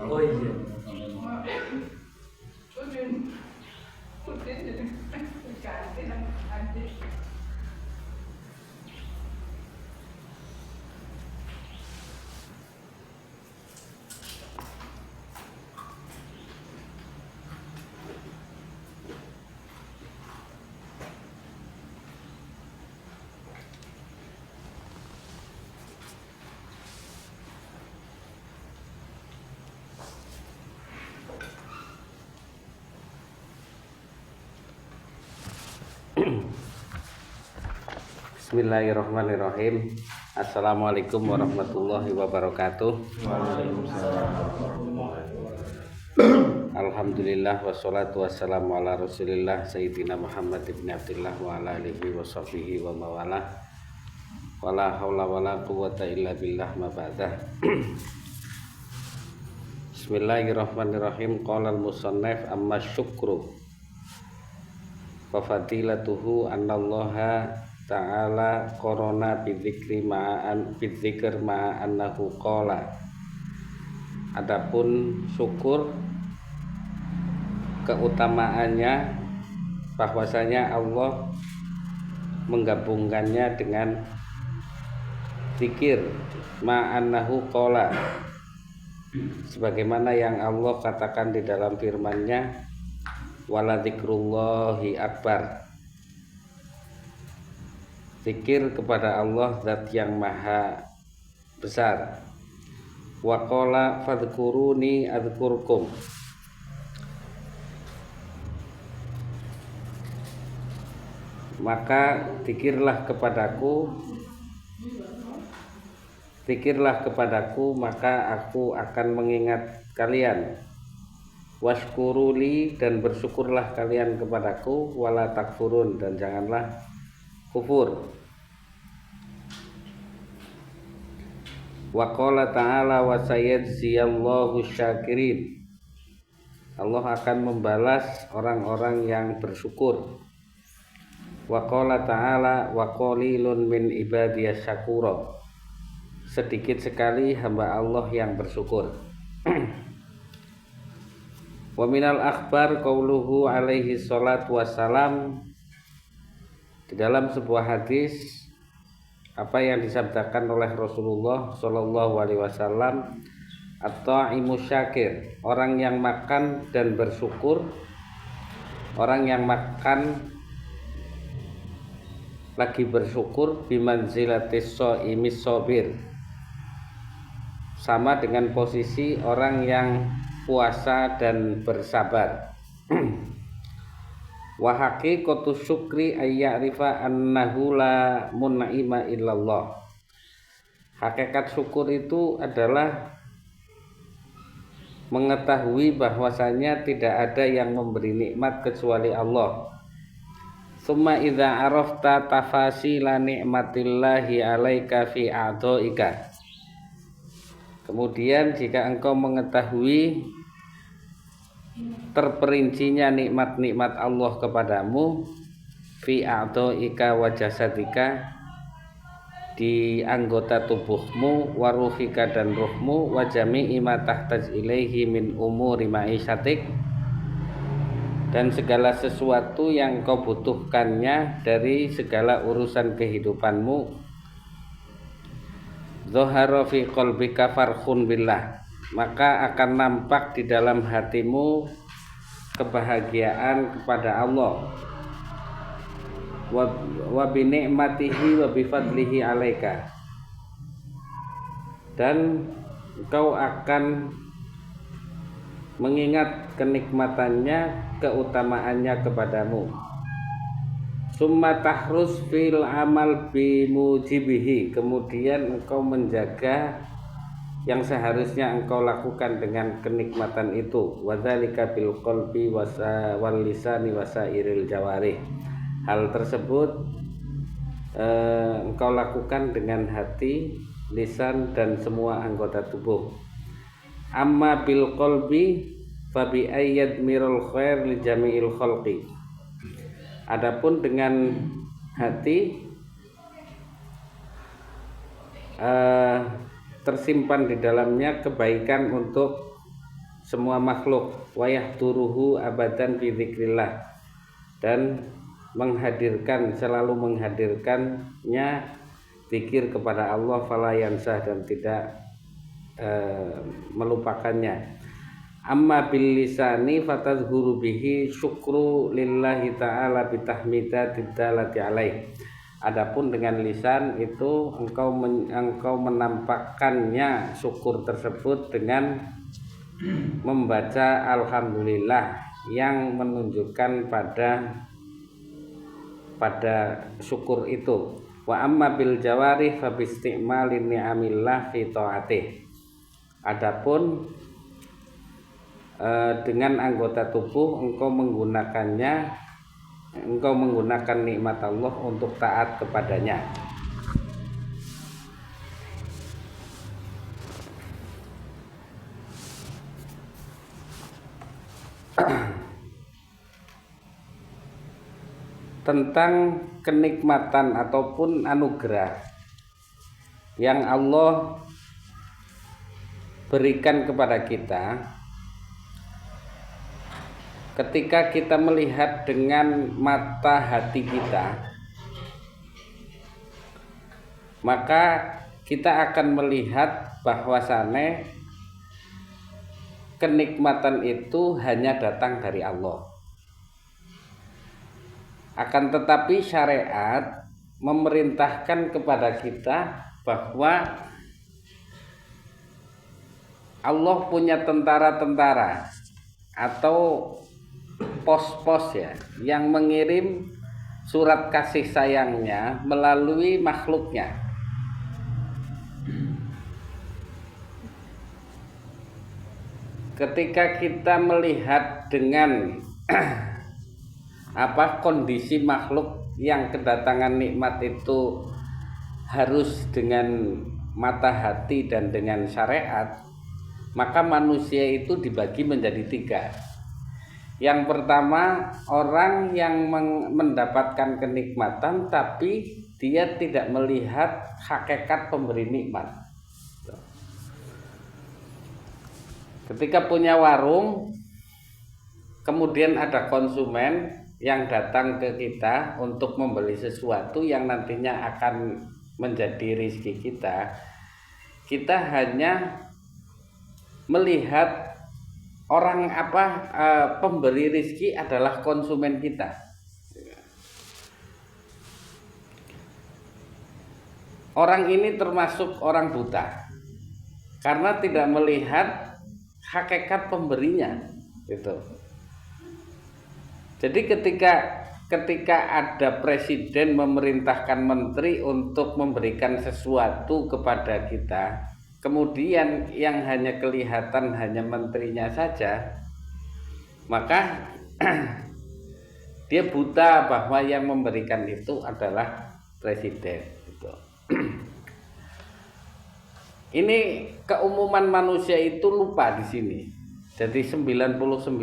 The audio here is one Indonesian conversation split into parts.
Oh iya. Bismillahirrahmanirrahim. Assalamualaikum warahmatullahi wabarakatuh. Alhamdulillah wassalatu wassalamu ala Rasulillah Sayyidina Muhammad ibn Abdillah wa ala alihi wa sahbihi wa mawalah. Wala haula wala quwwata illa billah ma ba'dah. Bismillahirrahmanirrahim. Qala al-musannif amma syukru wa fadilatuhu annallaha ta'ala korona bidzikri bidzikr ma'annahu qala. Adapun syukur keutamaannya bahwasanya Allah menggabungkannya dengan zikir ma'annahu qala, sebagaimana yang Allah katakan di dalam firman-Nya wala dzikrullahi akbar. Zikir kepada Allah zat yang maha besar. Wa qala fadhkuruni adzkurkum. Maka zikirlah kepadaku maka aku akan mengingat kalian. Washkuruli, dan bersyukurlah kalian kepadaku, wala takfurun, dan janganlah kufur. Wa qala ta'ala wa sayajziyallahu syakirin. Allah akan membalas orang-orang yang bersyukur. Wa qala ta'ala wa qalilun min ibadiyas syakura. Sedikit sekali hamba Allah yang bersyukur. Wa minal akhbar qauluhu alaihi salatu wassalam. Di dalam sebuah hadis apa yang disabdakan oleh Rasulullah Shallallahu Alaihi Wasallam, at-ta'imu syakir, orang yang makan dan bersyukur, orang yang makan lagi bersyukur, bimanzilatis shaimis sabir, sama dengan posisi orang yang puasa dan bersabar. Wa haqiqatu syukri ayya'rifa annahu la mun'ima illallah. Hakikat syukur itu adalah mengetahui bahwasanya tidak ada yang memberi nikmat kecuali Allah. Summa idza arafta tafasila ni'matillahi 'alaika fi a'dha'ika. Kemudian jika engkau mengetahui terperincinya nikmat-nikmat Allah kepadamu, fi a'dha'ika wa jasadika, di anggota tubuhmu, wa ruhika, dan ruhmu, wa jami'i ma tahtaj ilaihi min umuri ma'isyatik, dan segala sesuatu yang kau butuhkannya dari segala urusan kehidupanmu. Dhahara fi qalbika farkhun billah, maka akan nampak di dalam hatimu kebahagiaan kepada Allah. Wa bi ni'matihi wa bi fadlihi 'alaika, dan engkau akan mengingat kenikmatannya, keutamaannya kepadamu. Summa tahrus fil amal bimujibihi, kemudian engkau menjaga yang seharusnya engkau lakukan dengan kenikmatan itu. Wadzalika bil qalbi wal lisani wasairil jawarih. Hal tersebut engkau lakukan dengan hati, lisan, dan semua anggota tubuh. Amma bil qalbi fabi ayyad mirul khair li jami'il khalqi. Adapun dengan hati tersimpan di dalamnya kebaikan untuk semua makhluk, wayah turuhu abadan fi dzikrillah, dan selalu menghadirkannya zikir kepada Allah, fala yansah, dan tidak melupakannya. Amma bil lisani fatadhuru bihi syukru lillahi ta'ala bitahmidati dalati alaih. Adapun dengan lisan itu engkau menampakkannya syukur tersebut dengan membaca alhamdulillah yang menunjukkan pada syukur itu. Wa amma bil jawarih fa bisti'malin ni'amillah fi ta'atih. Adapun dengan anggota tubuh engkau menggunakan nikmat Allah untuk taat kepadanya. Tentang kenikmatan ataupun anugerah yang Allah berikan kepada kita, ketika kita melihat dengan mata hati kita, maka kita akan melihat bahwasannya kenikmatan itu hanya datang dari Allah. Akan tetapi syariat memerintahkan kepada kita bahwa Allah punya tentara-tentara atau pos-pos ya, yang mengirim surat kasih sayangnya melalui makhluknya. Ketika kita melihat dengan kondisi makhluk yang kedatangan nikmat itu harus dengan mata hati dan dengan syariat, maka manusia itu dibagi menjadi 3. Yang pertama, orang yang mendapatkan kenikmatan tapi dia tidak melihat hakikat pemberi nikmat. Ketika punya warung, kemudian ada konsumen yang datang ke kita untuk membeli sesuatu yang nantinya akan menjadi rezeki kita, kita hanya melihat orang pemberi rezeki adalah konsumen kita. Orang ini termasuk orang buta karena tidak melihat hakikat pemberinya gitu. Jadi ketika ada presiden memerintahkan menteri untuk memberikan sesuatu kepada kita, kemudian yang hanya kelihatan hanya menterinya saja, maka dia buta bahwa yang memberikan itu adalah presiden gitu. Ini keumuman manusia itu lupa di sini. Jadi 99,9%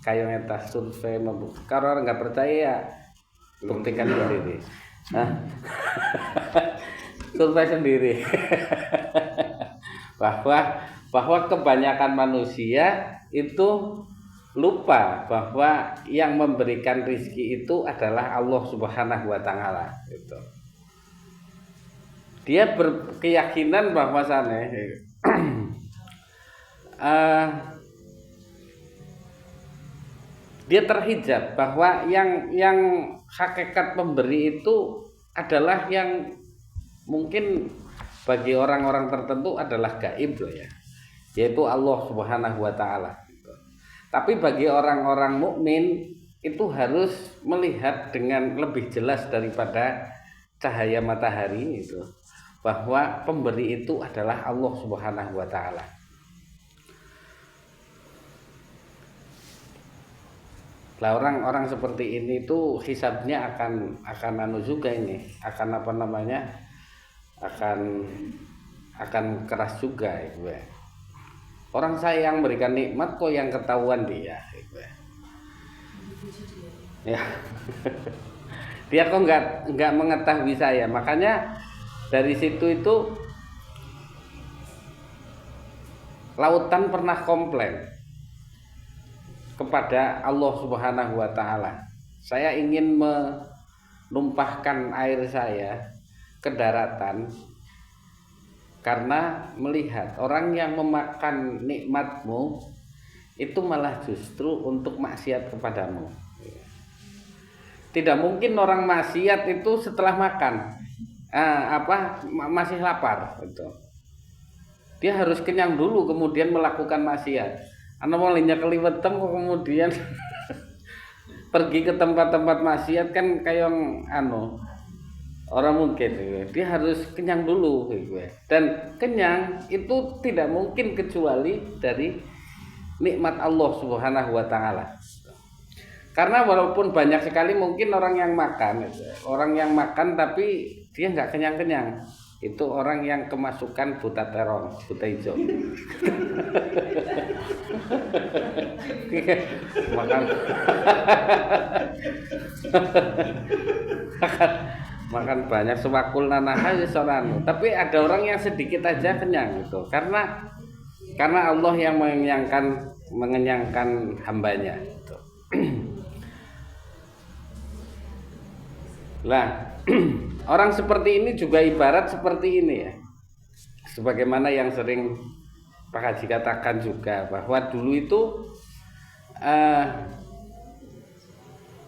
kayak ngetas survei kalau orang nggak percaya buktikan sendiri. Survei sendiri bahwa kebanyakan manusia itu lupa bahwa yang memberikan rezeki itu adalah Allah Subhanahu wa taala gitu. Dia berkeyakinan bahwasannya dia terhijab bahwa yang hakikat pemberi itu adalah yang mungkin bagi orang-orang tertentu adalah gaib loh ya, yaitu Allah Subhanahu wa taala. Tapi bagi orang-orang mukmin itu harus melihat dengan lebih jelas daripada cahaya matahari itu, bahwa pemberi itu adalah Allah Subhanahu wa taala. Lah orang-orang seperti ini tuh hisabnya akan juga ini, akan akan keras juga ya. Orang saya yang memberikan nikmat kok yang ketahuan dia gitu. Ya. Dia kok nggak mengetahui saya. Makanya dari situ itu lautan pernah komplain kepada Allah Subhanahu wa taala. Saya ingin menumpahkan air saya ke daratan karena melihat orang yang memakan nikmatmu itu malah justru untuk maksiat kepadamu. Tidak mungkin orang maksiat itu setelah makan masih lapar gitu. Dia harus kenyang dulu kemudian melakukan maksiat. Ana malinya keliwetem kok kemudian pergi ke tempat-tempat maksiat kan kayak orang mungkin dia harus kenyang dulu gitu. Dan kenyang itu tidak mungkin kecuali dari nikmat Allah Subhanahu wa taala. Karena walaupun banyak sekali mungkin orang yang makan tapi dia nggak kenyang-kenyang. Itu orang yang kemasukan buta terong, buta hijau. makan banyak sewakul nanaha sorano. Tapi ada orang yang sedikit aja kenyang gitu. Karena Allah yang mengenyangkan hambanya gitu. Lah, orang seperti ini juga ibarat seperti ini ya. Sebagaimana yang sering Pak Haji katakan juga bahwa dulu itu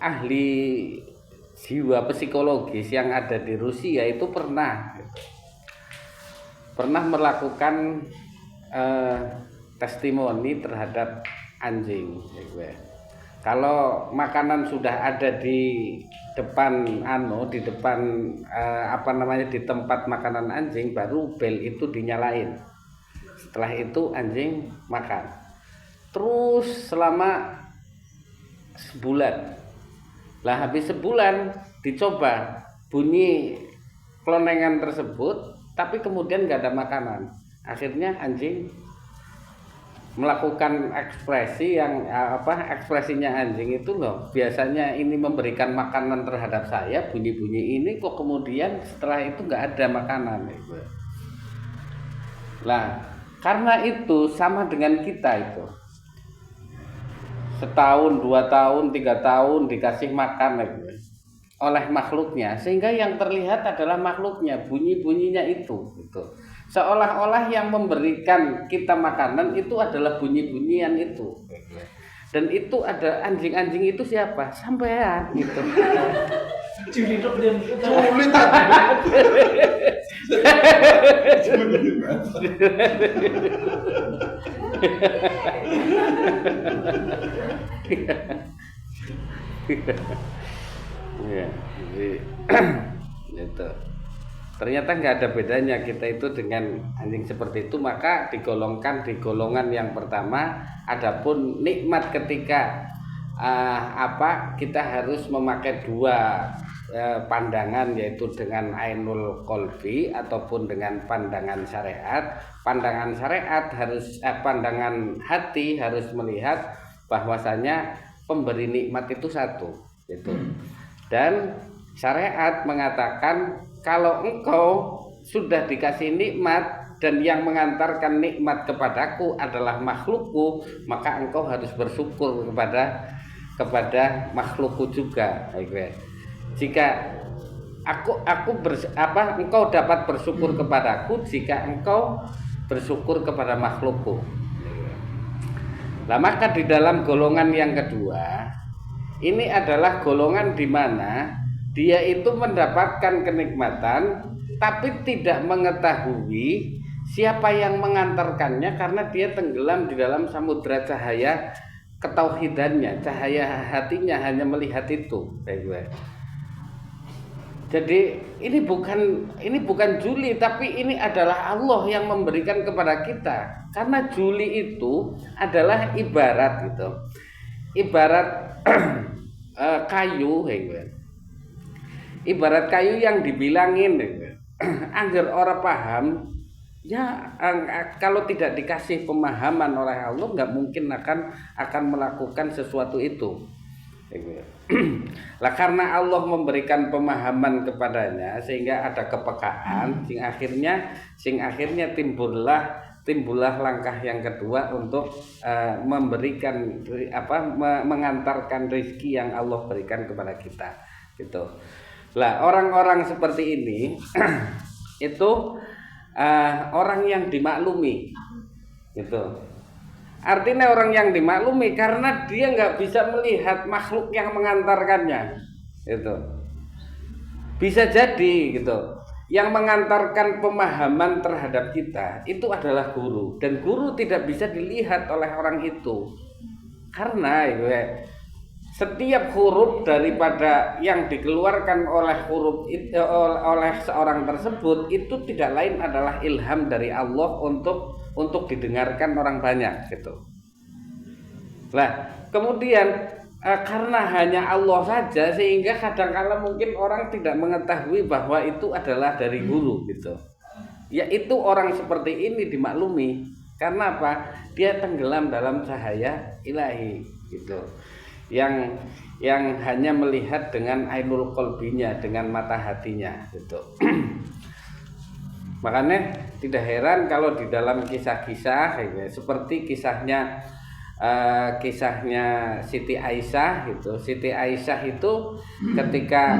ahli jiwa psikologis yang ada di Rusia itu pernah melakukan testimoni terhadap anjing. Kalau makanan sudah ada di depan di tempat makanan anjing, baru bel itu dinyalain. Setelah itu anjing makan terus selama sebulan. Lah habis sebulan dicoba bunyi klonengan tersebut, tapi kemudian nggak ada makanan. Akhirnya anjing melakukan ekspresi yang ekspresinya anjing itu loh, biasanya ini memberikan makanan terhadap saya, bunyi-bunyi ini kok kemudian setelah itu nggak ada makanan gitu. Lah karena itu sama dengan kita itu, setahun, 2 tahun, 3 tahun dikasih makan gitu oleh makhluknya, sehingga yang terlihat adalah makhluknya, bunyi-bunyinya itu gitu. Seolah-olah yang memberikan kita makanan itu adalah bunyi-bunyian itu. Dan itu ada anjing-anjing itu siapa? Sampean gitu. Sulit ya, jadi itu. Ternyata nggak ada bedanya kita itu dengan anjing seperti itu, maka digolongkan di golongan yang pertama. Adapun nikmat ketika kita harus memakai dua pandangan, yaitu dengan ainul qalbi ataupun dengan pandangan syariat. Pandangan syariat pandangan hati harus melihat bahwasanya pemberi nikmat itu satu, gitu. Dan syariat mengatakan kalau engkau sudah dikasih nikmat dan yang mengantarkan nikmat kepadaku adalah makhlukku, maka engkau harus bersyukur kepada makhlukku juga. Jika engkau dapat bersyukur kepadaku jika engkau bersyukur kepada makhlukku. Nah, maka di dalam golongan yang kedua, ini adalah golongan di mana dia itu mendapatkan kenikmatan tapi tidak mengetahui siapa yang mengantarkannya, karena dia tenggelam di dalam samudra cahaya ketauhidannya, cahaya hatinya hanya melihat itu. Jadi ini bukan juli, tapi ini adalah Allah yang memberikan kepada kita. Karena juli itu adalah ibarat gitu. Ibarat kayu, ibarat kayu yang dibilangin, angger ora paham ya kalau tidak dikasih pemahaman oleh Allah nggak mungkin akan melakukan sesuatu itu. Lah karena Allah memberikan pemahaman kepadanya sehingga ada kepekaan, sing akhirnya timbullah langkah yang kedua untuk memberikan mengantarkan rezeki yang Allah berikan kepada kita gitu. Lah orang-orang seperti ini itu orang yang dimaklumi gitu. Artinya orang yang dimaklumi karena dia nggak bisa melihat makhluk yang mengantarkannya gitu. Bisa jadi gitu, yang mengantarkan pemahaman terhadap kita itu adalah guru, dan guru tidak bisa dilihat oleh orang itu karena setiap huruf daripada yang dikeluarkan oleh oleh seorang tersebut itu tidak lain adalah ilham dari Allah untuk didengarkan orang banyak gitu. Lah kemudian karena hanya Allah saja sehingga kadang-kala mungkin orang tidak mengetahui bahwa itu adalah dari guru gitu. Yaitu orang seperti ini dimaklumi karena apa? Dia tenggelam dalam cahaya ilahi gitu. Yang hanya melihat dengan ainul qalbinya, dengan mata hatinya gitu. Makanya tidak heran kalau di dalam kisah-kisah seperti kisahnya Siti Aisyah gitu. Siti Aisyah itu ketika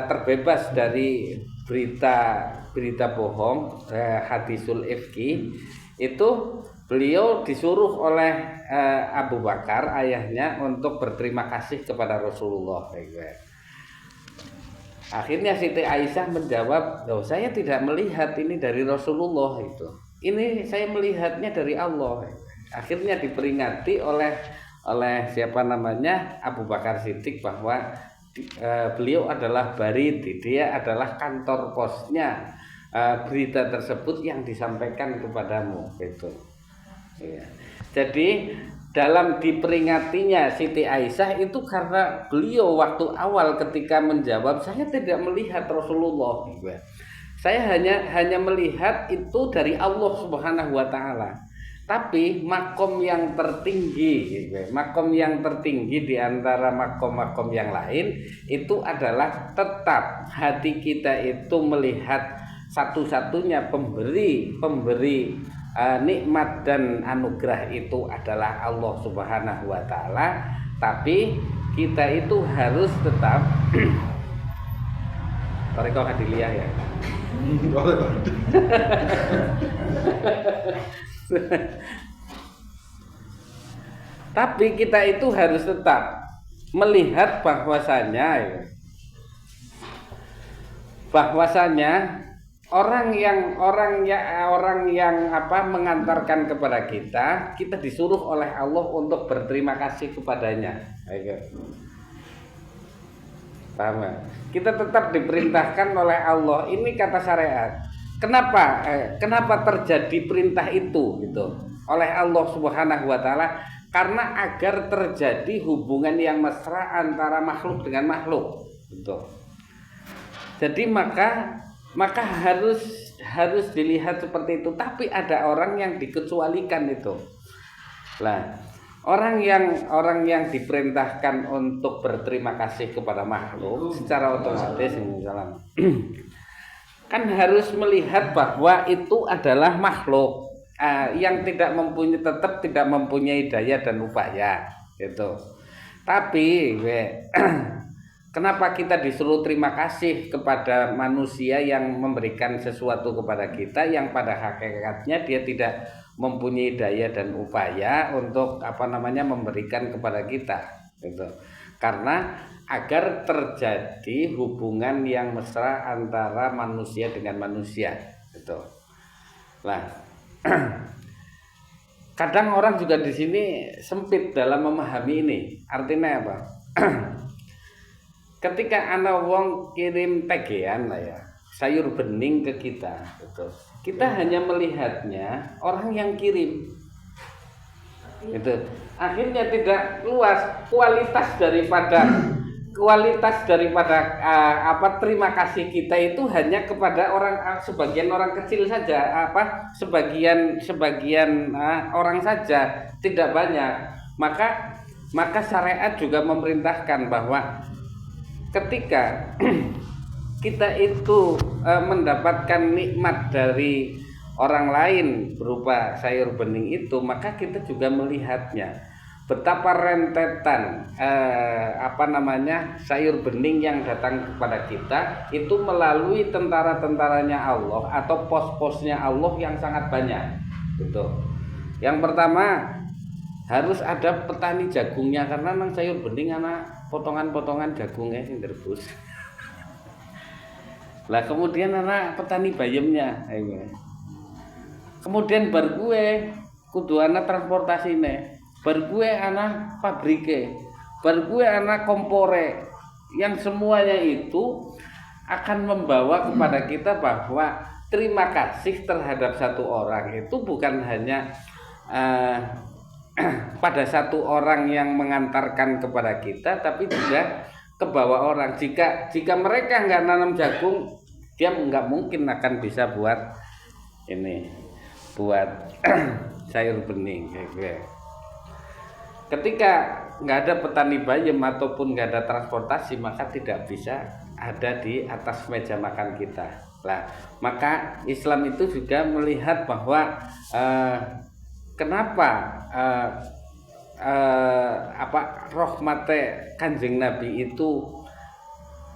terbebas dari berita bohong, hadisul ifki, itu beliau disuruh oleh Abu Bakar ayahnya untuk berterima kasih kepada Rasulullah. Akhirnya Siti Aisyah menjawab, "Loh, saya tidak melihat ini dari Rasulullah itu. Ini saya melihatnya dari Allah." Akhirnya diperingati oleh siapa namanya Abu Bakar Siddiq bahwa beliau adalah baridi, dia adalah kantor posnya berita tersebut yang disampaikan kepadamu gitu. Ya. Jadi dalam diperingatinya Siti Aisyah itu karena beliau waktu awal ketika menjawab, saya tidak melihat Rasulullah, saya hanya melihat itu dari Allah Subhanahu wa Ta'ala. Tapi makom yang tertinggi, makom yang tertinggi di antara makom-makom yang lain itu adalah tetap hati kita itu melihat satu-satunya pemberi nikmat dan anugerah itu adalah Allah Subhanahu wa Ta'ala. Tapi kita itu harus tetap Tarekoh Kadiliyah ya. Tapi kita itu harus tetap melihat bahwasanya orang yang mengantarkan kepada kita disuruh oleh Allah untuk berterima kasih kepadanya. Paham gak? Kita tetap diperintahkan oleh Allah. Ini kata syariat. Kenapa terjadi perintah itu gitu oleh Allah Subhanahu wa Ta'ala? Karena agar terjadi hubungan yang mesra antara makhluk dengan makhluk gitu. Jadi maka harus dilihat seperti itu. Tapi ada orang yang dikecualikan itu. Lah, orang yang diperintahkan untuk berterima kasih kepada makhluk secara otomatis misalnya kan harus melihat bahwa itu adalah makhluk yang tetap tidak mempunyai daya dan upaya gitu. Tapi kenapa kita disuruh terima kasih kepada manusia yang memberikan sesuatu kepada kita yang pada hakikatnya dia tidak mempunyai daya dan upaya untuk memberikan kepada kita gitu. Karena agar terjadi hubungan yang mesra antara manusia dengan manusia gitu. Nah, kadang orang juga di sini sempit dalam memahami ini. Artinya apa? Ketika ana wong kirim tegean lah ya, sayur bening ke kita gitu. Kita hanya melihatnya orang yang kirim. Gitu. Akhirnya tidak luas kualitas daripada kualitas daripada terima kasih kita itu hanya kepada sebagian orang kecil saja, sebagian orang saja, tidak banyak. Maka syariat juga memerintahkan bahwa ketika kita itu mendapatkan nikmat dari orang lain berupa sayur bening itu, maka kita juga melihatnya betapa rentetan sayur bening yang datang kepada kita itu melalui tentara-tentaranya Allah atau pos-posnya Allah yang sangat banyak. Gitu. Yang pertama harus ada petani jagungnya, karena nang sayur bening ana potongan-potongan jagungnya sing direbus. Lah kemudian ana petani bayemnya. Kemudian bar gue kudu ana transportasine. Bar gue ana pabrike, bar gue ana kompore, yang semuanya itu akan membawa kepada kita bahwa terima kasih terhadap satu orang itu bukan hanya pada satu orang yang mengantarkan kepada kita, tapi juga ke bawah orang. Jika mereka nggak nanam jagung, dia nggak mungkin akan bisa buat sayur bening. Ketika nggak ada petani bayam ataupun nggak ada transportasi, maka tidak bisa ada di atas meja makan kita. Nah, maka Islam itu juga melihat bahwa kenapa rahmate Kanjeng Nabi itu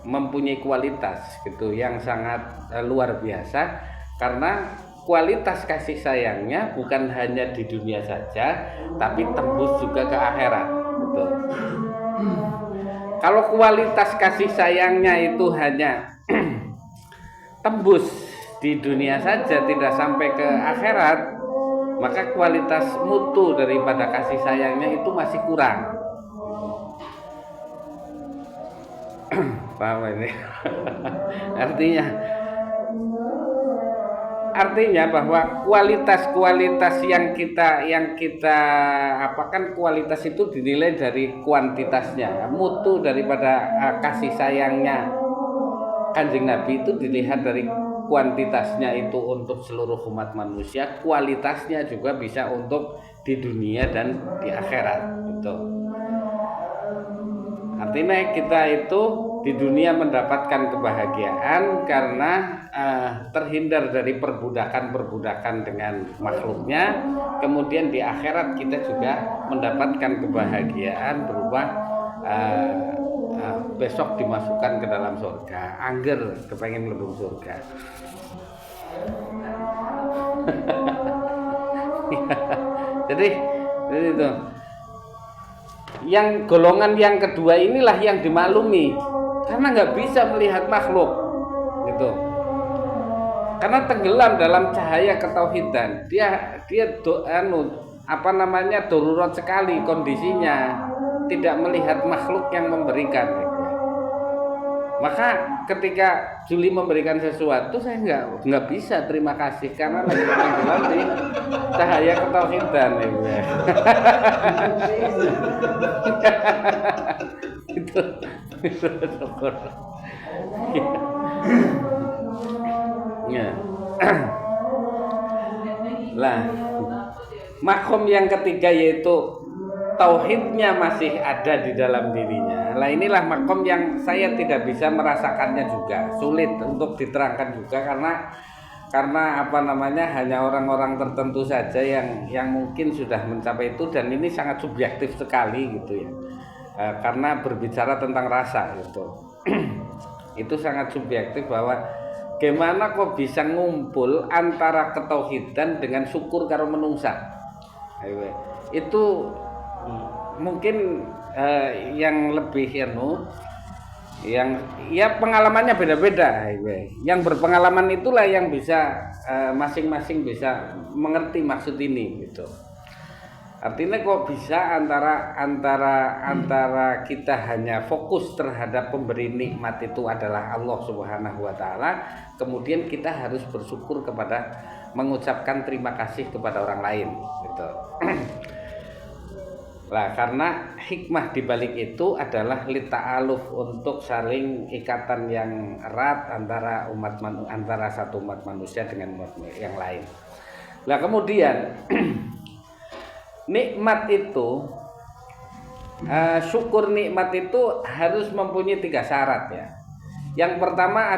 mempunyai kualitas gitu yang sangat luar biasa, karena kualitas kasih sayangnya bukan hanya di dunia saja, tapi tembus juga ke akhirat. Betul. Kalau kualitas kasih sayangnya itu hanya tembus di dunia saja, tidak sampai ke akhirat, maka kualitas mutu daripada kasih sayangnya itu masih kurang. Paham ini? Artinya bahwa kualitas yang kita kualitas itu dinilai dari kuantitasnya, mutu daripada kasih sayangnya Kanjeng Nabi itu dilihat dari kuantitasnya itu untuk seluruh umat manusia, kualitasnya juga bisa untuk di dunia dan di akhirat gitu. Artinya kita itu di dunia mendapatkan kebahagiaan karena terhindar dari perbudakan dengan makhluknya. Kemudian di akhirat kita juga mendapatkan kebahagiaan berupa besok dimasukkan ke dalam surga. Angger kepengen mlebu surga. Jadi itu. Yang golongan yang kedua inilah yang dimaklumi, karena nggak bisa melihat makhluk gitu, karena tenggelam dalam cahaya ketauhidan. Dia darurat sekali kondisinya, tidak melihat makhluk yang memberikan gitu. Maka ketika Juli memberikan sesuatu, saya nggak bisa terima kasih karena lagi tenggelam di cahaya ketauhidan gitu. Itu ya. Lah, makom yang ketiga yaitu tauhidnya masih ada di dalam dirinya. Lah inilah makom yang saya tidak bisa merasakannya juga, sulit untuk diterangkan juga karena hanya orang-orang tertentu saja yang mungkin sudah mencapai itu, dan ini sangat subjektif sekali gitu ya. Karena berbicara tentang rasa gitu. Itu sangat subjektif bahwa gimana kok bisa ngumpul antara ketauhidan dengan syukur karo menungsa. Itu mungkin yang lebih yang pengalamannya beda-beda. Yang berpengalaman itulah yang bisa masing-masing bisa mengerti maksud ini gitu. Artinya kok bisa antara kita hanya fokus terhadap pemberi nikmat itu adalah Allah Subhanahu wa taala, kemudian kita harus bersyukur kepada, mengucapkan terima kasih kepada orang lain gitu. Lah karena hikmah di balik itu adalah lita'aluf, untuk saling ikatan yang erat antara antara satu umat manusia dengan umat yang lain. Lah kemudian nikmat itu, syukur nikmat itu harus mempunyai 3 syarat ya. Yang pertama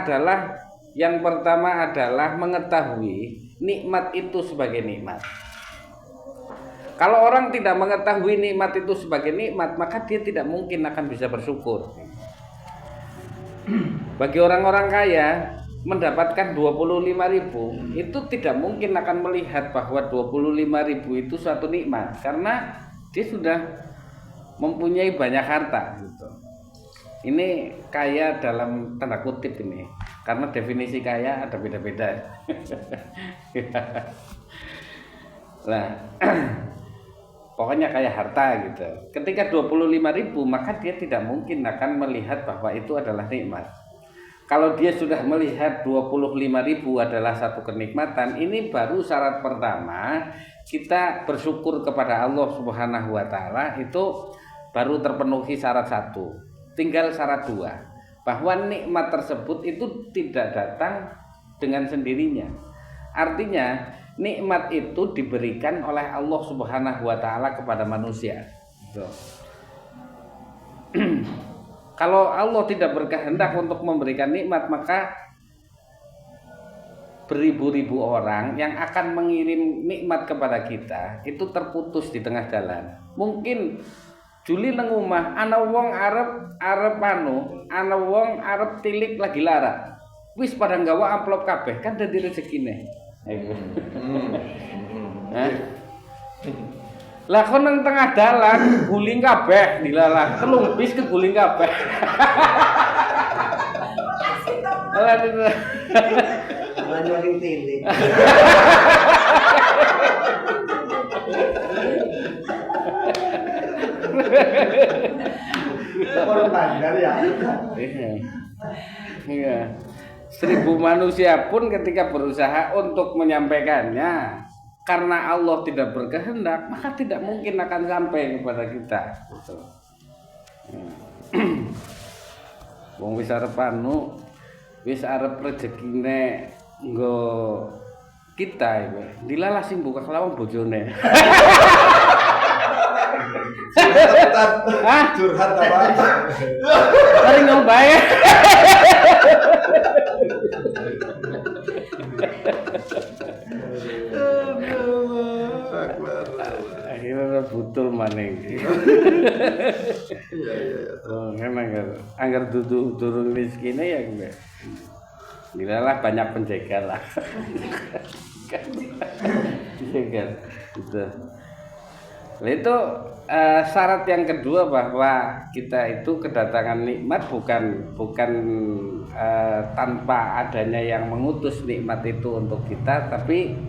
adalah mengetahui nikmat itu sebagai nikmat. Kalau orang tidak mengetahui nikmat itu sebagai nikmat, maka dia tidak mungkin akan bisa bersyukur. Bagi orang-orang kaya mendapatkan 25.000, itu tidak mungkin akan melihat bahwa 25.000 itu suatu nikmat, karena dia sudah mempunyai banyak harta gitu. Ini kaya dalam tanda kutip ini, karena definisi kaya ada beda-beda. Nah, pokoknya kaya harta gitu. Ketika 25.000, maka dia tidak mungkin akan melihat bahwa itu adalah nikmat. Kalau dia sudah melihat 25.000 adalah satu kenikmatan, ini baru syarat pertama kita bersyukur kepada Allah Subhanahu wa taala, itu baru terpenuhi syarat 1. Tinggal syarat 2, bahwa nikmat tersebut itu tidak datang dengan sendirinya. Artinya nikmat itu diberikan oleh Allah Subhanahu wa taala kepada manusia. Kalau Allah tidak berkehendak untuk memberikan nikmat, maka beribu-ribu orang yang akan mengirim nikmat kepada kita itu terputus di tengah jalan. Mungkin Juli nang omah ana wong arep ana wong arep tilik lagi lara. Wis pada nggawa amplop kabeh, kan dadi rezekine. Lah kon nang tengah dalan guling kabeh dilalah, telung bis keguling kabeh. Mana yang tilik. Orang tanggal ya. Iya. 1000 manusia pun ketika berusaha untuk menyampaikannya, karena Allah tidak berkehendak, maka tidak mungkin akan sampai kepada kita. Wong wis arep wis arep rezekine nggo kita iki. Dilalah sing buka kelawan bojone. Curhat apa? Mari ngombae. Akhirnya butul maning. Iya. Oh, anggar durung miskine ya gue. Dilalah banyak penjegal lah. Penjegal. Gitu. Nah, itu syarat yang kedua, bahwa kita itu kedatangan nikmat bukan tanpa adanya yang mengutus nikmat itu untuk kita, tapi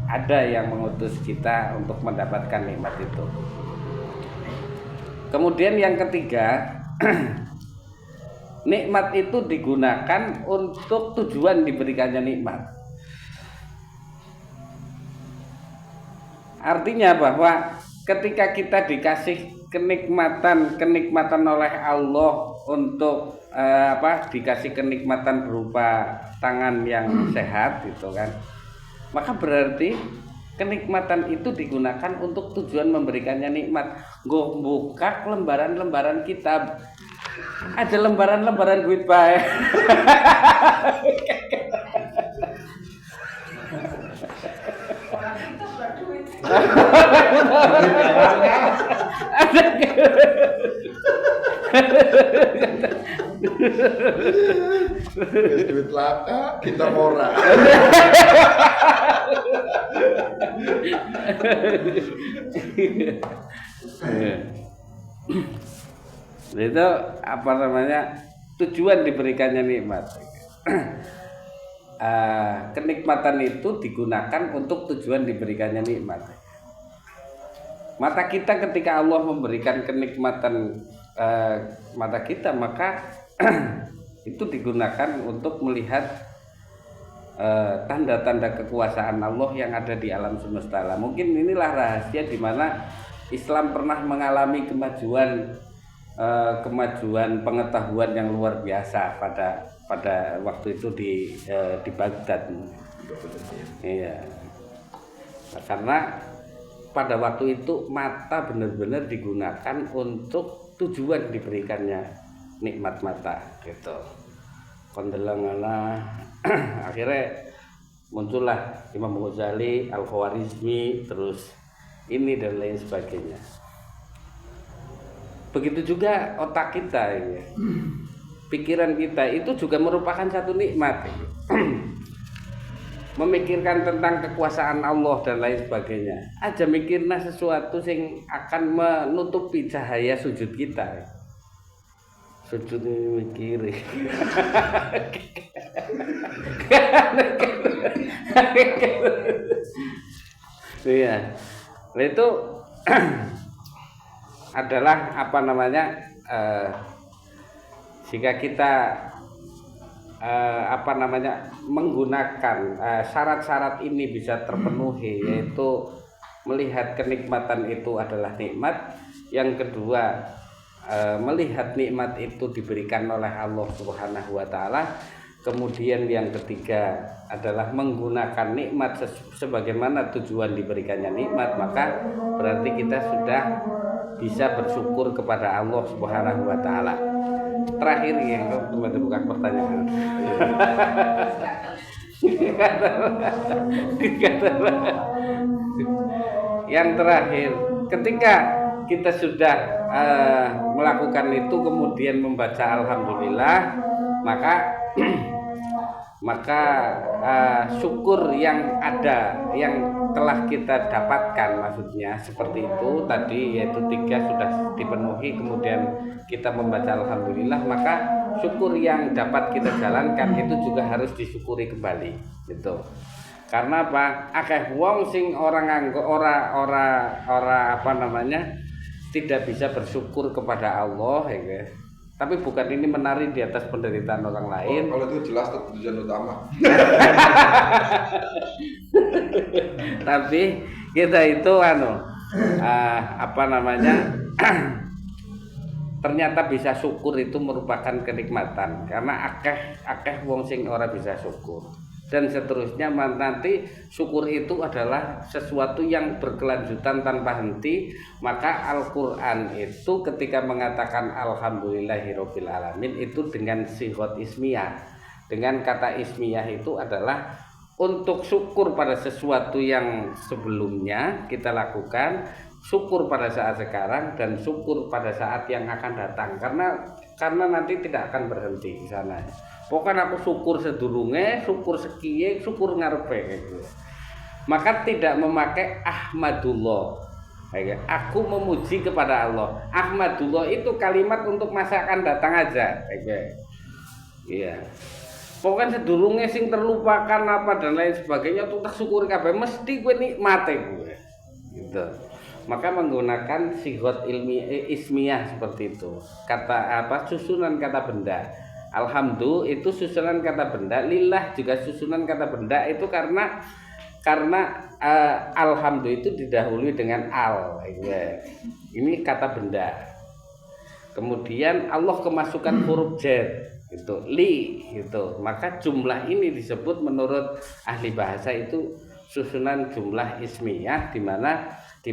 ada yang mengutus kita untuk mendapatkan nikmat itu. Kemudian yang ketiga, nikmat itu digunakan untuk tujuan diberikannya nikmat. Artinya bahwa ketika kita dikasih kenikmatan oleh Allah untuk dikasih kenikmatan berupa tangan yang sehat gitu kan, maka berarti kenikmatan itu digunakan untuk tujuan memberikannya nikmat. Nggo buka lembaran-lembaran kitab, ada lembaran-lembaran duit bae. Duit laka kita ora. Itu apa namanya, tujuan diberikannya nikmat. Kenikmatan itu digunakan untuk tujuan diberikannya nikmat. Mata kita ketika Allah memberikan kenikmatan mata kita, maka itu digunakan untuk melihat tanda-tanda kekuasaan Allah yang ada di alam semesta. Mungkin inilah rahasia di mana Islam pernah mengalami kemajuan pengetahuan yang luar biasa pada waktu itu di Baghdad. Iya. Nah, karena pada waktu itu mata benar-benar digunakan untuk tujuan diberikannya nikmat mata gitu. Kondelangana akhirnya muncullah Imam Ghazali, Al-Khwarizmi, terus ini dan lain sebagainya. Begitu juga otak kita ya. Pikiran kita itu juga merupakan satu nikmat ya. Memikirkan tentang kekuasaan Allah dan lain sebagainya. Aja mikirna sesuatu yang akan menutupi cahaya sujud kita. Sujud mikiri. Iya. Nah, itu adalah apa namanya? Jika kita menggunakan syarat-syarat ini bisa terpenuhi, yaitu melihat kenikmatan itu adalah nikmat. Yang kedua, melihat nikmat itu diberikan oleh Allah Subhanahu wa taala. Kemudian yang ketiga adalah menggunakan nikmat sebagaimana tujuan diberikannya nikmat, maka berarti kita sudah bisa bersyukur kepada Allah Subhanahu wa taala. Terakhir yang bukan pertanyaan. Yang terakhir, ketika kita sudah melakukan itu kemudian membaca alhamdulillah, maka syukur yang ada yang telah kita dapatkan, maksudnya seperti itu tadi, yaitu 3 sudah dipenuhi kemudian kita membaca alhamdulillah, maka syukur yang dapat kita jalankan itu juga harus disyukuri kembali gitu. Karena apa? Akeh wong sing orang tidak bisa bersyukur kepada Allah ya guys. Tapi bukan ini menari di atas penderitaan orang lain. Kalau itu jelas tujuan utama. Tapi kita itu ternyata bisa syukur itu merupakan kenikmatan, karena akeh wong sing ora bisa syukur. Dan seterusnya, nanti syukur itu adalah sesuatu yang berkelanjutan tanpa henti. Maka Al-Quran itu ketika mengatakan alhamdulillahirabbil alamin itu dengan sighot ismiyah, dengan kata ismiyah itu adalah untuk syukur pada sesuatu yang sebelumnya kita lakukan, syukur pada saat sekarang, dan syukur pada saat yang akan datang. Karena nanti tidak akan berhenti di sana. Pokoknya aku syukur sedurunge, syukur sekiye, syukur ngarepe gitu. Maka tidak memakai Ahmadullah. Aku memuji kepada Allah. Ahmadullah itu kalimat untuk masa akan datang aja. Iya. Pokoknya sedurunge sing terlupakan apa dan lain sebagainya tuh tak syukur kabeh, mesti gue nikmate gue. Gitu. Maka menggunakan sighot ismiyah seperti itu. Susunan kata benda. Alhamdulillah itu susunan kata benda, lillah juga susunan kata benda, itu karena alhamdulillah itu didahului dengan al. Ini kata benda. Kemudian Allah kemasukan huruf jar itu li gitu. Maka jumlah ini disebut menurut ahli bahasa itu susunan jumlah ismiyah, di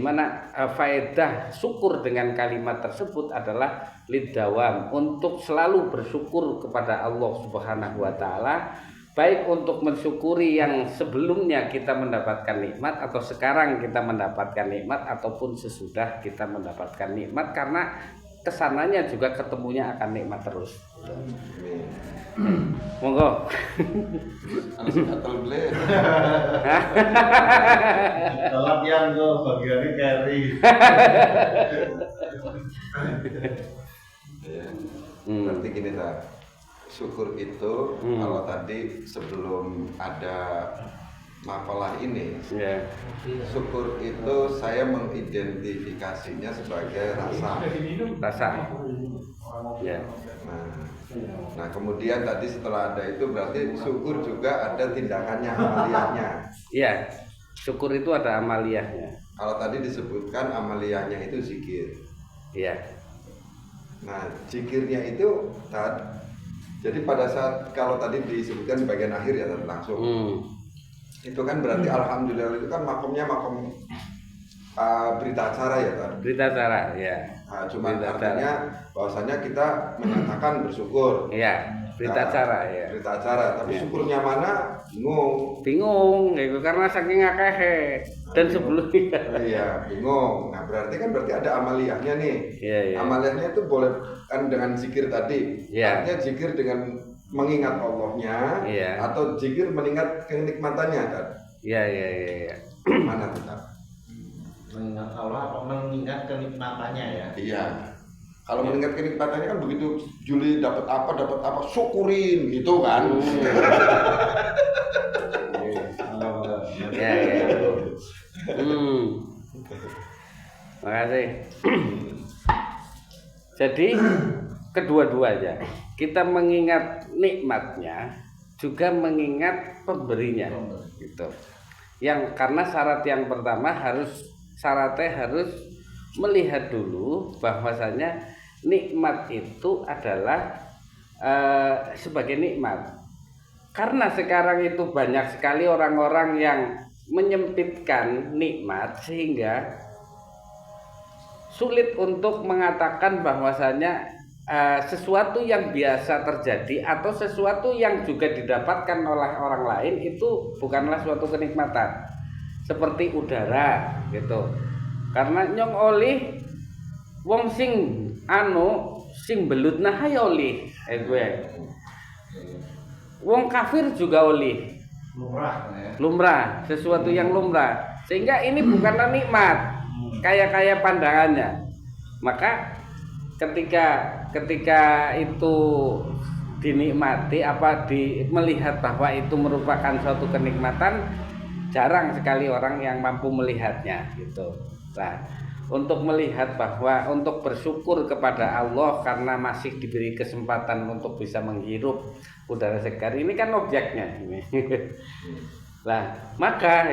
mana faedah syukur dengan kalimat tersebut adalah lidawam, untuk selalu bersyukur kepada Allah Subhanahu wa taala, baik untuk mensyukuri yang sebelumnya kita mendapatkan nikmat, atau sekarang kita mendapatkan nikmat, ataupun sesudah kita mendapatkan nikmat, karena kesananya juga ketemunya akan nikmat terus. Monggo. Telat yang go bagiannya carry. Berarti gini syukur itu kalau tadi sebelum ada mafalah ini, syukur itu saya mengidentifikasinya sebagai rasa. Ya. Nah, kemudian tadi setelah ada itu berarti syukur juga ada tindakannya, amaliyahnya. Iya, syukur itu ada amaliyahnya. Kalau tadi disebutkan amaliyahnya itu zikir. Iya. Nah, zikirnya itu jadi pada saat kalau tadi disebutkan di bagian akhir ya langsung. Itu kan berarti alhamdulillah itu kan makomnya makom berita acara ya Tan? Berita acara, ya. Nah, cuma artinya bahwasanya kita menyatakan bersyukur. Iya, berita acara ya. Berita acara, tapi syukurnya mana? Bingung, gitu karena saking akeh dan sebelumnya. Iya, bingung. Nah, berarti ada amaliyahnya nih. Iya. Amaliyahnya itu boleh kan dengan zikir tadi. Iya. Artinya zikir dengan mengingat Allahnya, atau zikir mengingat kenikmatannya kan? Iya. Mana tetap? Mengingat Allah atau mengingat kenikmatannya ya? Iya. Kalau mengingat kenikmatannya kan begitu Juli dapat apa syukurin gitu kan. Ya. Makasih. Jadi kedua-duanya kita mengingat nikmatnya juga mengingat pemberinya gitu. Yang karena syarat yang pertama syaratnya harus melihat dulu bahwasanya nikmat itu adalah sebagai nikmat. Karena sekarang itu banyak sekali orang-orang yang menyempitkan nikmat sehingga sulit untuk mengatakan bahwasanya sesuatu yang biasa terjadi atau sesuatu yang juga didapatkan oleh orang lain itu bukanlah suatu kenikmatan seperti udara gitu. Karena nyong olih wong sing sing belutna hae olih gue. Wong kafir juga olih. Lumrah, sesuatu yang lumrah. Sehingga ini bukanlah nikmat. Kayak pandangannya. Maka ketika itu dinikmati melihat bahwa itu merupakan suatu kenikmatan, jarang sekali orang yang mampu melihatnya gitu. Nah, untuk melihat bahwa untuk bersyukur kepada Allah karena masih diberi kesempatan untuk bisa menghirup udara segar ini kan objeknya ini. Nah, maka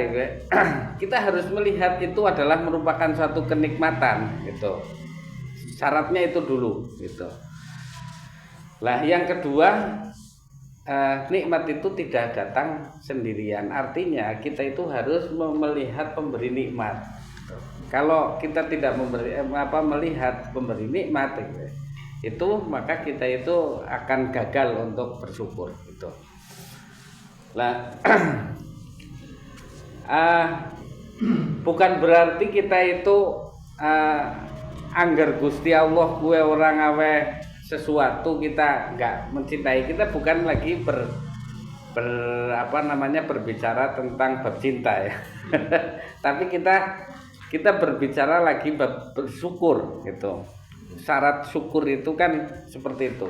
kita harus melihat itu adalah merupakan suatu kenikmatan gitu. Syaratnya itu dulu gitu. Lah yang kedua, nikmat itu tidak datang sendirian. Artinya kita itu harus melihat pemberi nikmat. Kalau kita tidak melihat pemberi nikmat itu maka kita itu akan gagal untuk bersyukur gitu. Lah bukan berarti kita itu angger Gusti Allah kue orang awe sesuatu kita enggak mencintai, kita bukan lagi berbicara tentang bab cinta ya. Tapi kita berbicara lagi bab bersyukur gitu. Syarat syukur itu kan seperti itu.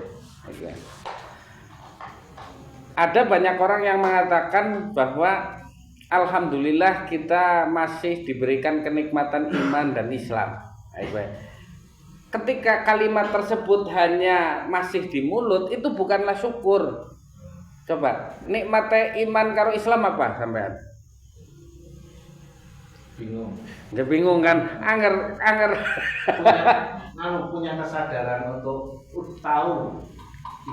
Ada banyak orang yang mengatakan bahwa alhamdulillah kita masih diberikan kenikmatan iman dan Islam. Ketika kalimat tersebut hanya masih di mulut, itu bukanlah syukur. Coba, nikmatnya iman karo Islam apa sampean? Bingung. Ya bingung kan? Anger. punya kesadaran untuk tahu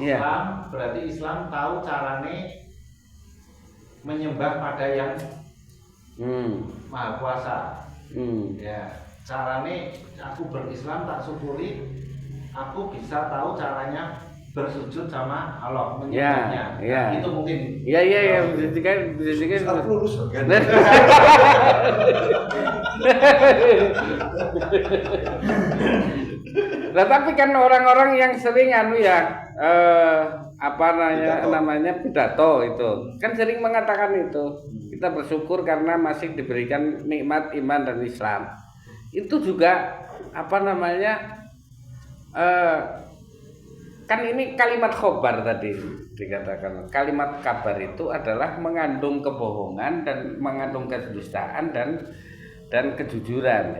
Islam, berarti Islam tahu carane menyembah pada yang Maha Kuasa. Ya, carane aku berislam tak syukuri, aku bisa tahu caranya bersujud sama Allah menyembahnya. Ya. Itu mungkin. Iya, bisa lurus kan. Nah, tapi kan orang-orang yang sering namanya pidato itu kan sering mengatakan itu kita bersyukur karena masih diberikan nikmat iman dan Islam. Itu juga kan ini kalimat khobar tadi dikatakan. Kalimat kabar itu adalah mengandung kebohongan dan mengandung kedustaan dan kejujuran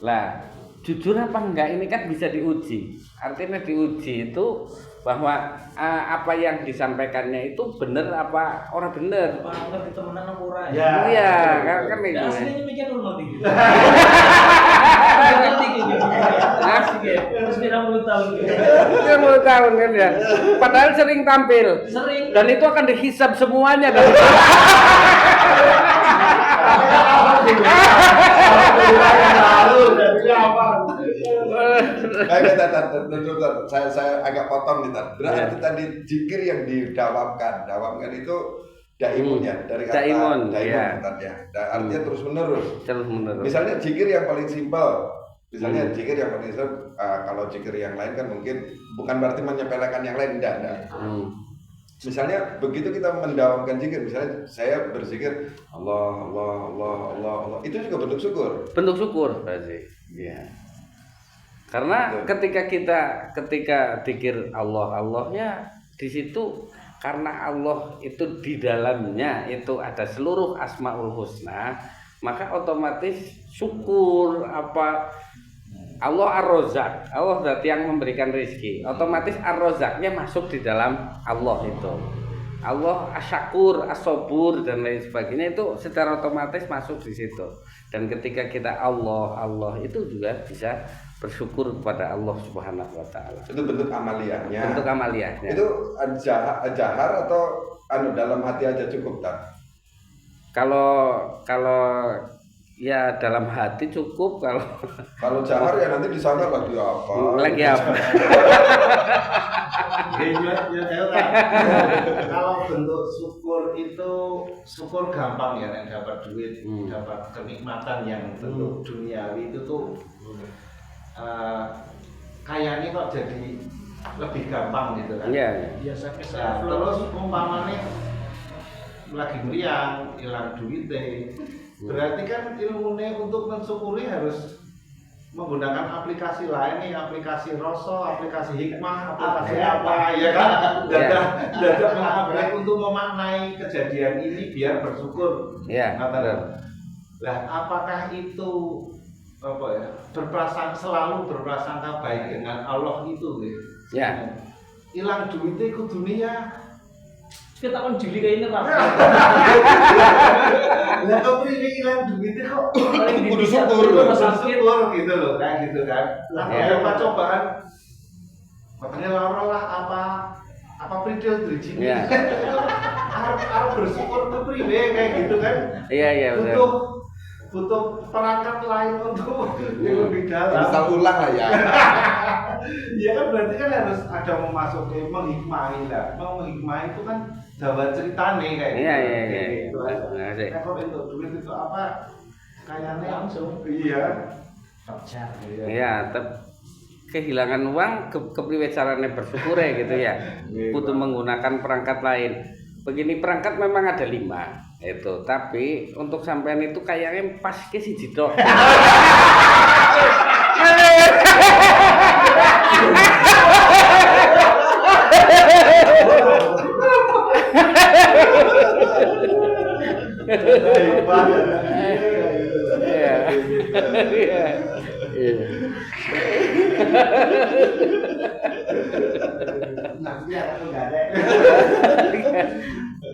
Lah, jujur apa enggak ini kan bisa diuji. Artinya diuji itu bahwa apa yang disampaikannya itu benar apa orang benar. Ngerti temenan apa ora? Ya. Iya, kan itu. Ya aslinya mikir dulu nanti. Terus pirang puluh tahun. Dia mau tahun kan ya. Padahal sering tampil. Sering. Dan itu akan dihisab semuanya dari Saya agak potong nih Tar. Berarti tadi zikir yang didawamkan itu daimun ya, dari kata daimun ya. Artinya terus menerus. Misalnya zikir yang paling simpel, zikir yang paling simpel, kalau zikir yang lain kan mungkin bukan berarti menyepelekan yang lain, enggak. Misalnya begitu kita mendawamkan zikir, misalnya saya berzikir Allah, itu juga bentuk syukur. Bentuk syukur pasti. Iya. Karena ketika zikir Allah ya di situ karena Allah itu di dalamnya itu ada seluruh asmaul husna, maka otomatis syukur apa Allah Ar-Razzaq, Allah zat yang memberikan rezeki, otomatis Ar-Razzaqnya masuk di dalam Allah itu. Allah Asyakur, As-Sabur dan lain sebagainya itu secara otomatis masuk di situ. Dan ketika kita Allah itu juga bisa bersyukur kepada Allah Subhanahu wa taala. Itu bentuk amaliyahnya. Itu jahar atau dalam hati aja cukup tak? Kalau ya dalam hati cukup, kalau jahar ya nanti disangka lagi apa? Kalau bentuk syukur itu syukur gampang ya, yang dapat duit, dapat kenikmatan yang bentuk duniawi itu tuh kayaknya kok jadi lebih gampang gitu kan? Iya. Biasa Terus umpamanya lagi meriang, hilang duitnya. Berarti kan ilmunya untuk mensyukuri harus menggunakan aplikasi lain nih, aplikasi Roso, aplikasi Hikmah, aplikasi apa ya kan? Dadah mengupgrade untuk memaknai kejadian ini biar bersyukur. Iya. Lah apakah itu apa ya? Selalu berprasangka baik dengan Allah itu gitu. Ya. Hilang duitnya ke dunia. Kita kan jeli kayak ini lah. Lah kok ini hilang duitnya kok kudu syukur gitu loh, kayak gitu kan. Lah apa cobaan makanya loro lah apa pridel drijing. Iya. Harus bersyukur ke priwe kayak gitu kan. Iya benar. Butuh perangkat lain untuk yang lebih dalam. Install ulang lah ya. Ya kan berarti kan harus ada memasuki menghikmahi lah. Menghikmahi itu kan jawaban ceritane kayak gitu. Iya. Gitu. Nah, kalau untuk duit itu apa? Kayaknya Langsung. Iya. Iya, kehilangan uang kepriwe carane bersyukur ya gitu ya. Butuh menggunakan perangkat lain. Begini perangkat memang ada 5 itu, tapi untuk sampean itu kayaknya pas ke siji tok.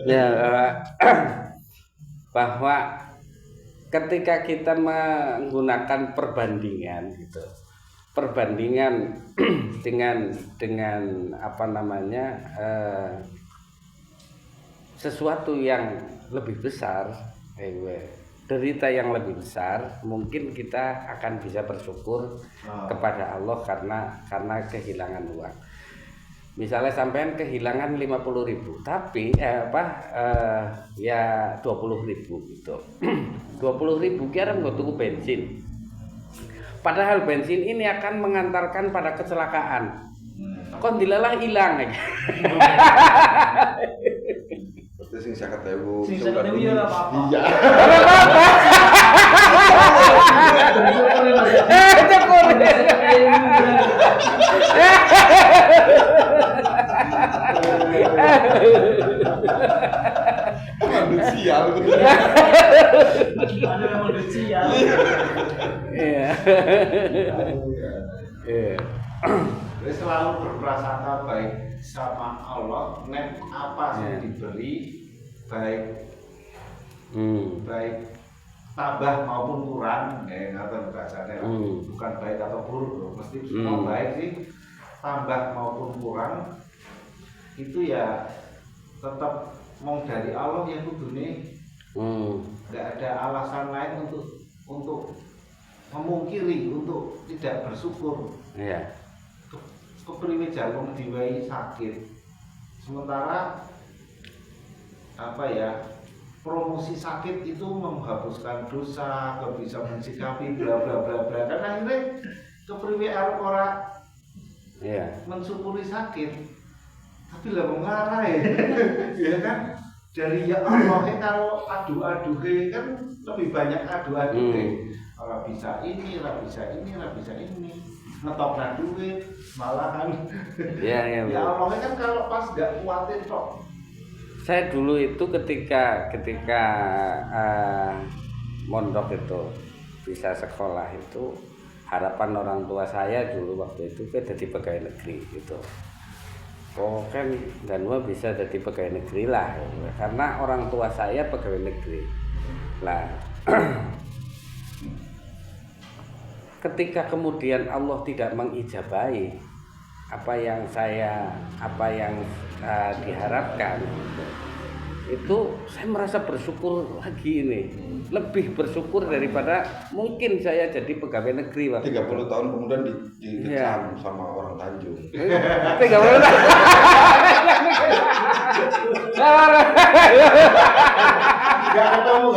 Ya, bahwa ketika kita menggunakan perbandingan gitu, perbandingan dengan apa namanya sesuatu yang lebih besar, derita yang lebih besar, mungkin kita akan bisa bersyukur kepada Allah karena kehilangan uang. Misalnya sampean kehilangan 50.000, tapi ya 20.000 gitu. 20.000 kira nggak tuku bensin. Padahal bensin ini akan mengantarkan pada kecelakaan. Kon dilalah hilang. Berarti sing 50.000. Sing 50.000 ya ora apa-apa. Iya. Manusia betul. Ada yang manusia. Iya. Jadi selalu berprasangka baik sama Allah nek apa sing diberi baik baik tambah maupun kurang ngaten bahasane lah. Bukan baik atau buruk mesti semua baik sih, tambah maupun kurang itu ya tetap mau dari Allah yang kudune nggak ada alasan lain untuk memungkiri, untuk tidak bersyukur. Iya. Kepriwe jalung diwai sakit, sementara apa ya, promosi sakit itu menghapuskan dosa, bisa mensikapi bla bla bla bla, kan akhirnya kepriwe arep ora mensyukuri sakit, tapi lah mengarah ya kan, dari ya Allah kalau adu-adu kan lebih banyak adu-adu ora bisa ini, ora bisa ini, ora bisa ini, ngetokna duit malahan. Ya Allah kan kalau pas gak kuatin tok. Saya dulu itu ketika mondok itu bisa sekolah itu, harapan orang tua saya dulu waktu itu kan jadi pegawai negeri gitu. Oh kan Danwa bisa jadi pegawai negeri lah, karena orang tua saya pegawai negeri lah. Ketika kemudian Allah tidak mengijabahi apa yang diharapkan, itu saya merasa bersyukur lagi ini, lebih bersyukur daripada mungkin saya jadi pegawai negeri waktu 30 tahun kemudian dikecam sama orang Tanjung. 30 tahun. Gak ketemu.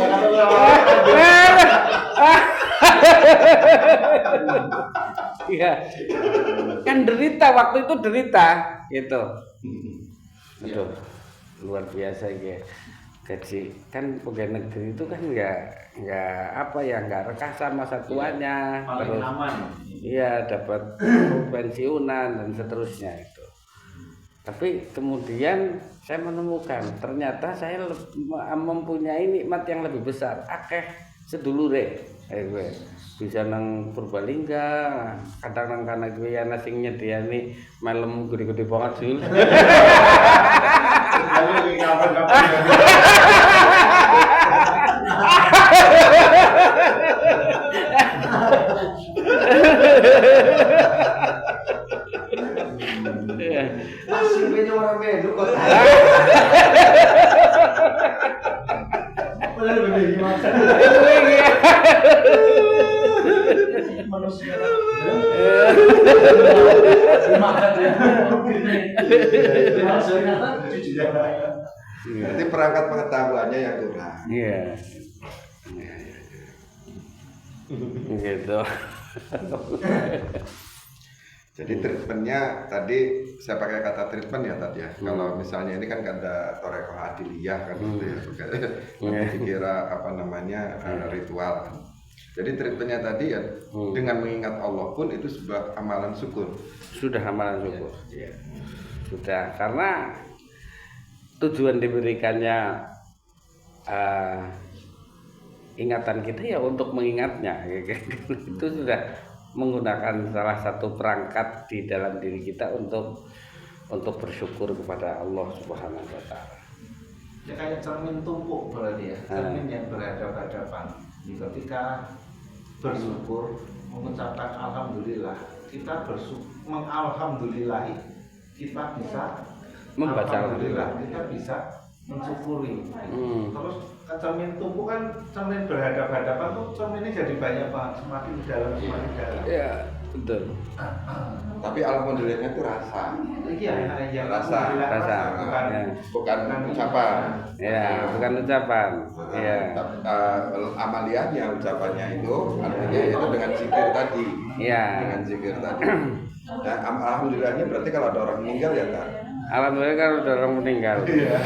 Iya, kan derita waktu itu gitu. Aduh, luar biasa ya. Gaji kan pegawai negeri itu kan nggak rekah sama satuannya, Paling terus aman. iya dapat pensiunan dan seterusnya itu. Tapi kemudian saya menemukan ternyata saya mempunyai nikmat yang lebih besar, akeh sedulure. Gue bisa nang Purbalingga, kadang nang kana gue ya sing nyediani malam gede-gede banget sih. Aslinya orang Medan kok. Manusia. Berarti perangkat pengetahuannya yang kurang. Iya. Gitu. Jadi treatmentnya tadi saya pakai kata treatment ya tadi ya. Kalau misalnya ini kan ada Torekoh Adiliyah kan gitu ya. Dikira apa namanya ritual kan. Jadi treatmentnya tadi ya dengan mengingat Allah pun itu sebuah amalan syukur. Sudah amalan syukur. Ya. Sudah, karena tujuan diberikannya ingatan kita ya untuk mengingatnya. Itu sudah menggunakan salah satu perangkat di dalam diri kita untuk bersyukur kepada Allah Subhanahu wa taala. Ya kayak cermin tumpuk berarti ya, cermin yang berhadapan-hadapan. Ketika bersyukur, mengucapkan alhamdulillah, kita mengalhamdulillahi, kita bisa Membaca alhamdulillah, kita bisa mensyukuri. Terus cermin tumpuk kan cermin berhadapan-hadapan tuh cerminnya jadi banyak banget, semakin dalam. Iya, betul. Tapi alhamdulillahnya itu rasa. Iya, Rasa. Bukan ucapan. Ya, bukan ucapan. Iya. Amaliyahnya ucapannya itu artinya itu dengan zikir tadi. Iya. Dengan zikir tadi. Nah, alhamdulillahnya berarti kalau ada orang meninggal ya kan. Alhamdulillah kalau ada orang meninggal. Ya.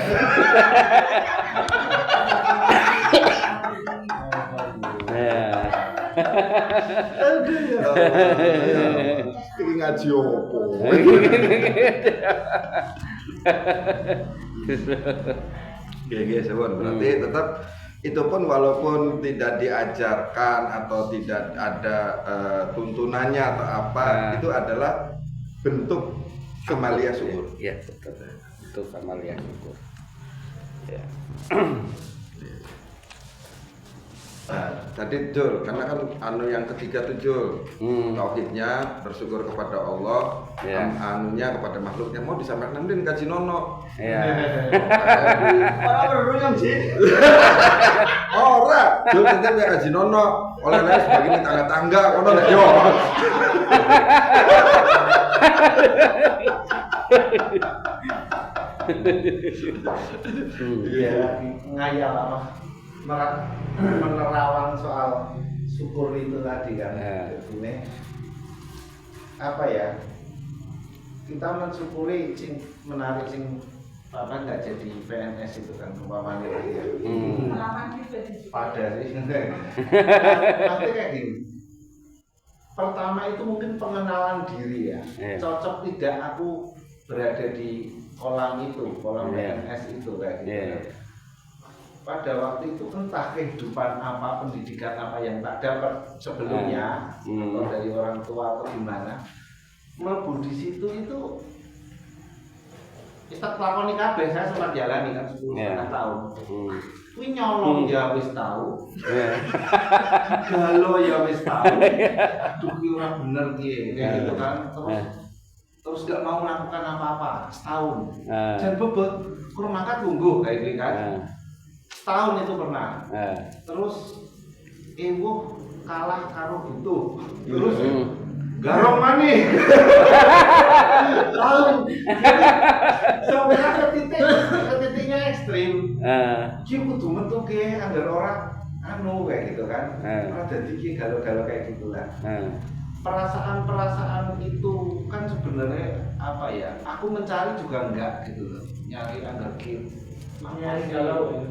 Ini ngaji opo. Berarti tetap itu pun walaupun tidak diajarkan atau tidak ada tuntunannya atau apa, itu adalah bentuk amalia syukur. Ya, betul. Itu amalia syukur. Ya. Tadi Jul, karena kan yang ketiga tuh Jul, tauhidnya bersyukur kepada Allah, anunya kepada makhluknya mau disampaikan nanti kaji nono. Ya. Orang berunyam sih. Ora, Jul nanti dia kaji nono, oleh-oleh sebagai tangga-tangga, kono nek yo. Iya, ngayal apa? Menerawang soal syukur itu tadi kan. Ini apa ya? Kita mensyukuri menarik apa nggak jadi PNS itu kan umpamanya ya. Pada sih. Pasti kayak gini. Pertama itu mungkin pengenalan diri ya. Cocok tidak aku berada di kolam PNS itu kayak gitu. Pada waktu itu entah kehidupan apa, pendidikan apa yang tak dapat sebelumnya atau dari orang tua atau gimana, mlebu di situ itu Ustaz lakoni kabeh, saya sempat jalani kan 10,5 tahun. Kuwi nyolong ya wis tahu. Galo ya wis tahu. Aduh ki ora bener ki kayak gitu kan. Terus gak mau melakukan apa-apa setahun. Dan bebet kurang makan tunggu kayak gitu kan. Setahun itu pernah. Terus kalah karo gitu. Terus garong mani. Tahun. Sampai ke titiknya ekstrim. Ki kudu metu ke anggar ora kayak gitu kan. Ora dadi ki galo-galo kayak gitu lah. Perasaan itu kan sebenarnya apa ya? Aku mencari juga enggak gitu loh. Nyari anggar ki. Nyari galau.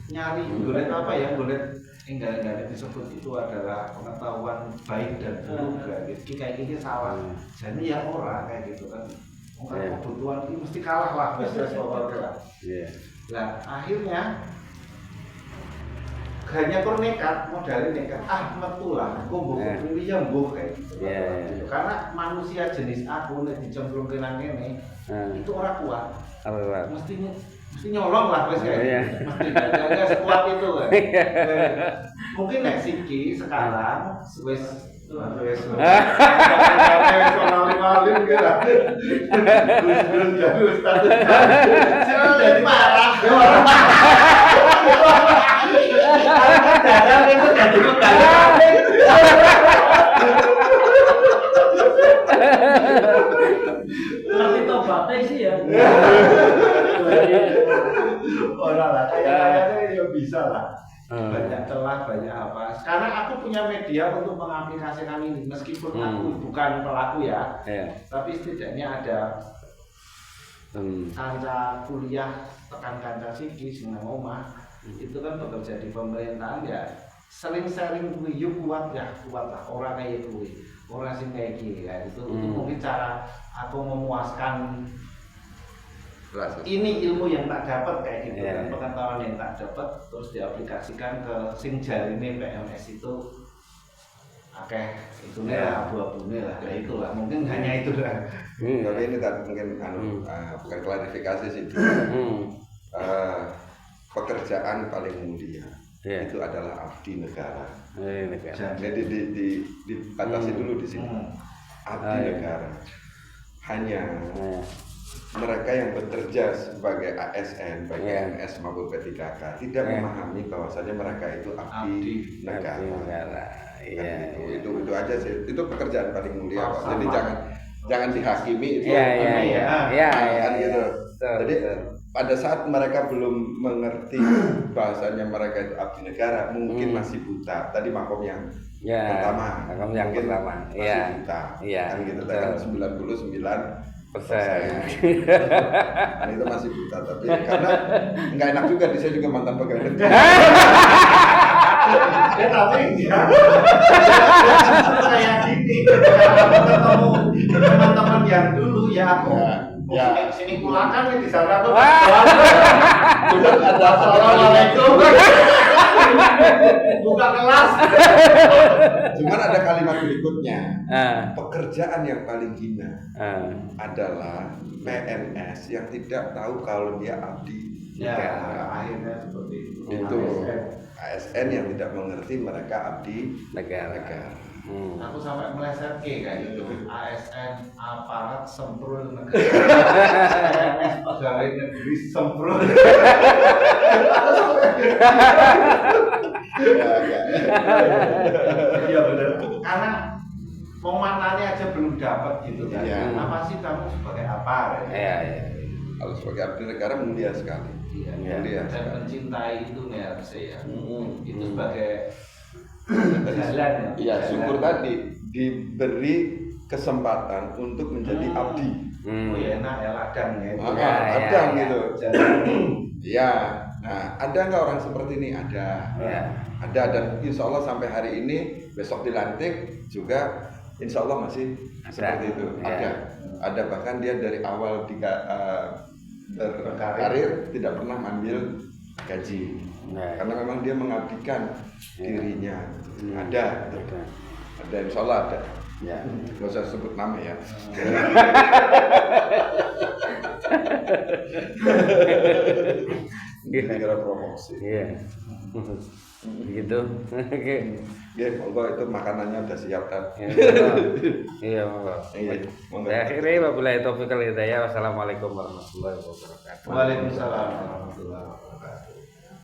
Nyari golek apa ya? Golek enggak disebut itu adalah pengetahuan baik dan buruk kayak gini salah. Jadi ya orang kayak gitu kan. Kebutuhan ini mesti kalah lah pokoknya. Nah akhirnya hanya nekat, modalnya nekat. Metu lah, aku mbok pilih ya mbok kayak gitu. Karena manusia jenis aku nek dicemplungke nang kene itu ora kuat. Mesti nyolong lah wis kayak. Mesti gak sekuat itu kan. Mungkin nek Siki sekarang wis jadi marah. Ngerti tobatnya sih ya. Orang lah kayaknya ya bisa lah. Banyak celah, banyak apa. Karena aku punya media untuk mengaplikasikan ini, meskipun aku bukan pelaku ya, tapi setidaknya ada kanca kuliah, tekan kanca Siki, senang omah, itu kan bekerja di pemerintahan ya, sering sharing kuwi yuk kuat lah orang kayak kuwi, orang sing kayak gini ya, itu mungkin cara aku memuaskan. Ini ilmu yang tak dapat kayak gitu kan, pengetahuan yang tak dapat terus diaplikasikan ke sing jarine PMS itu itu nih lah abu-abu nih lah, ya itulah mungkin hanya itu lah. Tapi ini tak mungkin bukan klarifikasi sih. Pekerjaan paling mulia itu adalah abdi negara. Jadi dibatasi dulu di sini. Abdi negara hanya mereka yang bekerja sebagai ASN, baik PNS maupun P3K tidak memahami bahwasanya mereka itu abdi negara. Itu aja sih. Itu pekerjaan paling mulia. Jadi jangan dihakimi itu. Kan gitu. Jadi pada saat mereka belum mengerti bahwasanya mereka itu abdi negara, mungkin masih buta. Tadi makom yang pertama. Makom yang pertama. Masih buta. Kan gitu kan 99%. Itu masih buta, tapi karena nggak enak juga, saya juga mantan pegawai negeri. Tapi kayak gini, kalau ketemu teman-teman yang dulu ya aku sini pulangkan di sana tuh. Assalamualaikum. Buka kelas. Cuman ada kalimat berikutnya. Ah. Pekerjaan yang paling hina Ah. adalah PNS yang tidak tahu kalau dia abdi. Ya, akhirnya seperti Itu ASN yang tidak mengerti mereka abdi Negara. Aku sampai meleset kayak gitu. ASN aparat semprul negara. Pegawai negeri semprul. Iya benar. Karena pemantannya aja belum dapat gitu kan. Iya. Apa sih kamu sebagai apa? Iya. Kalau sebagai abdi negara mulia sekali. Iya. Mulia Dan sekali. mencintai itu nih harusnya ya. Itu Hmm. sebagai jalan ya. Iya, syukur tadi diberi kesempatan untuk menjadi abdi. Oh ya enak ya ladang ya. Kadang ya. gitu. Jalan. Iya. Nah, ada nggak orang seperti ini? Ada. Ya. Ada, dan insya Allah sampai hari ini besok dilantik juga insya Allah masih seperti itu. Ya. Ada bahkan dia dari awal berkarir tidak pernah ambil gaji. Nah. Karena memang dia mengabdikan dirinya. Ada, ada insya Allah ada. Ya. Gak usah sebut nama ya. Gara-gara promosi. Iya. Begitu. Oke. Ya, monggo itu makanannya udah siap kan. Iya, monggo. Iya, monggo. Akhirnya wabillahi taufiq wal hidayah. Wassalamualaikum warahmatullahi wabarakatuh. Waalaikumsalam warahmatullahi wabarakatuh.